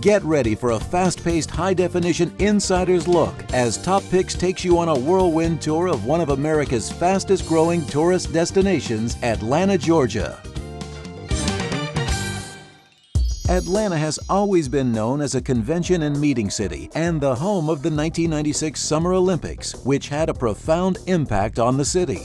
Get ready for a fast-paced, high-definition insider's look as Top Picks takes you on a whirlwind tour of one of America's fastest-growing tourist destinations, Atlanta, Georgia. Atlanta has always been known as a convention and meeting city and the home of the 1996 Summer Olympics, which had a profound impact on the city.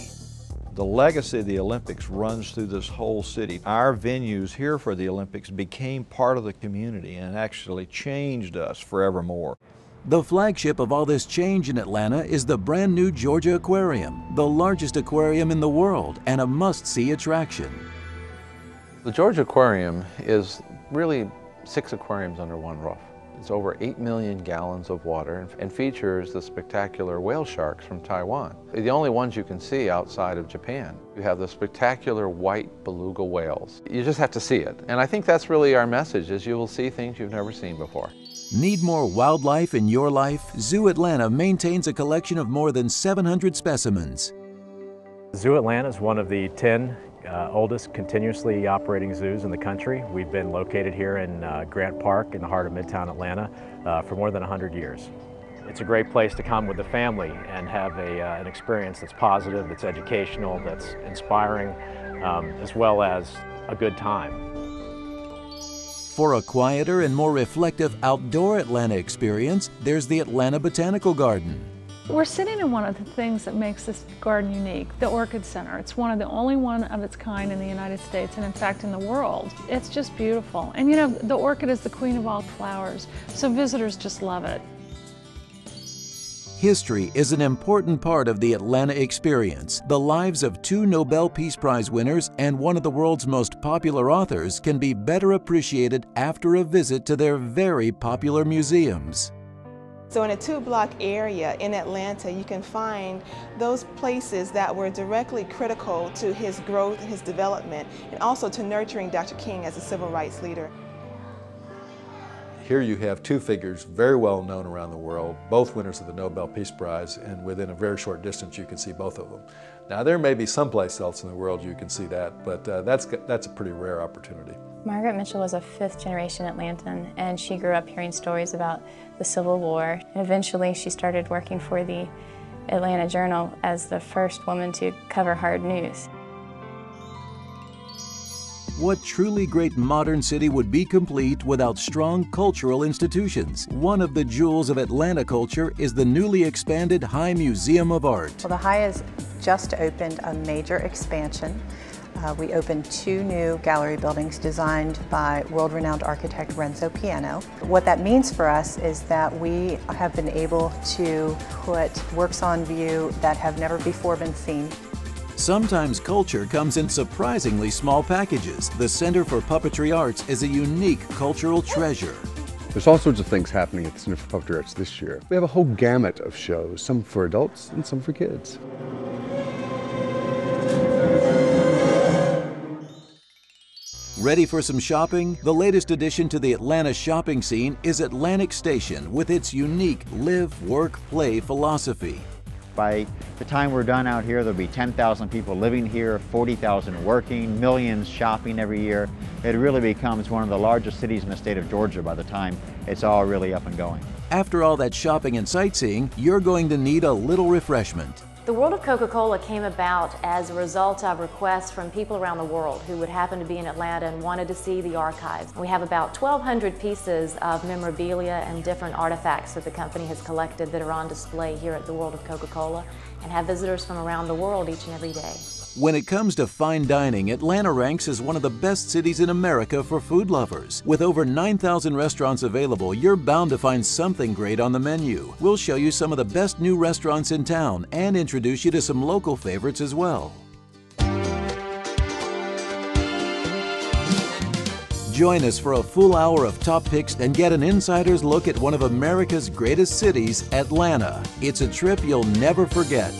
The legacy of the Olympics runs through this whole city. Our venues here for the Olympics became part of the community and actually changed us forevermore. The flagship of all this change in Atlanta is the brand new Georgia Aquarium, the largest aquarium in the world and a must-see attraction. The Georgia Aquarium is really 6 aquariums under one roof. It's over 8 million gallons of water and features the spectacular whale sharks from Taiwan. They're the only ones you can see outside of Japan. You have the spectacular white beluga whales. You just have to see it. And I think that's really our message, is you will see things you've never seen before. Need more wildlife in your life? Zoo Atlanta maintains a collection of more than 700 specimens. Zoo Atlanta is one of the 10 oldest continuously operating zoos in the country. We've been located here in Grant Park in the heart of Midtown Atlanta for more than 100 years. It's a great place to come with the family and have an experience that's positive, that's educational, that's inspiring, as well as a good time. For a quieter and more reflective outdoor Atlanta experience, there's the Atlanta Botanical Garden. We're sitting in one of the things that makes this garden unique, the Orchid Center. It's one of the only one of its kind in the United States and in fact in the world. It's just beautiful. And you know, the orchid is the queen of all flowers, so visitors just love it. History is an important part of the Atlanta experience. The lives of 2 Nobel Peace Prize winners and one of the world's most popular authors can be better appreciated after a visit to their very popular museums. So in a 2-block area in Atlanta, you can find those places that were directly critical to his growth and his development, and also to nurturing Dr. King as a civil rights leader. Here you have 2 figures very well known around the world, both winners of the Nobel Peace Prize, and within a very short distance you can see both of them. Now there may be someplace else in the world you can see that, but that's a pretty rare opportunity. Margaret Mitchell was a 5th-generation Atlantan, and she grew up hearing stories about the Civil War. And eventually she started working for the Atlanta Journal as the first woman to cover hard news. What truly great modern city would be complete without strong cultural institutions? One of the jewels of Atlanta culture is the newly expanded High Museum of Art. Well, the High has just opened a major expansion. We opened 2 new gallery buildings designed by world-renowned architect Renzo Piano. What that means for us is that we have been able to put works on view that have never before been seen. Sometimes culture comes in surprisingly small packages. The Center for Puppetry Arts is a unique cultural treasure. There's all sorts of things happening at the Center for Puppetry Arts this year. We have a whole gamut of shows, some for adults and some for kids. Ready for some shopping? The latest addition to the Atlanta shopping scene is Atlantic Station with its unique live, work, play philosophy. By the time we're done out here, there'll be 10,000 people living here, 40,000 working, millions shopping every year. It really becomes one of the largest cities in the state of Georgia by the time it's all really up and going. After all that shopping and sightseeing, you're going to need a little refreshment. The World of Coca-Cola came about as a result of requests from people around the world who would happen to be in Atlanta and wanted to see the archives. We have about 1,200 pieces of memorabilia and different artifacts that the company has collected that are on display here at the World of Coca-Cola and have visitors from around the world each and every day. When it comes to fine dining, Atlanta ranks as one of the best cities in America for food lovers. With over 9,000 restaurants available, you're bound to find something great on the menu. We'll show you some of the best new restaurants in town and introduce you to some local favorites as well. Join us for a full hour of top picks and get an insider's look at one of America's greatest cities, Atlanta. It's a trip you'll never forget.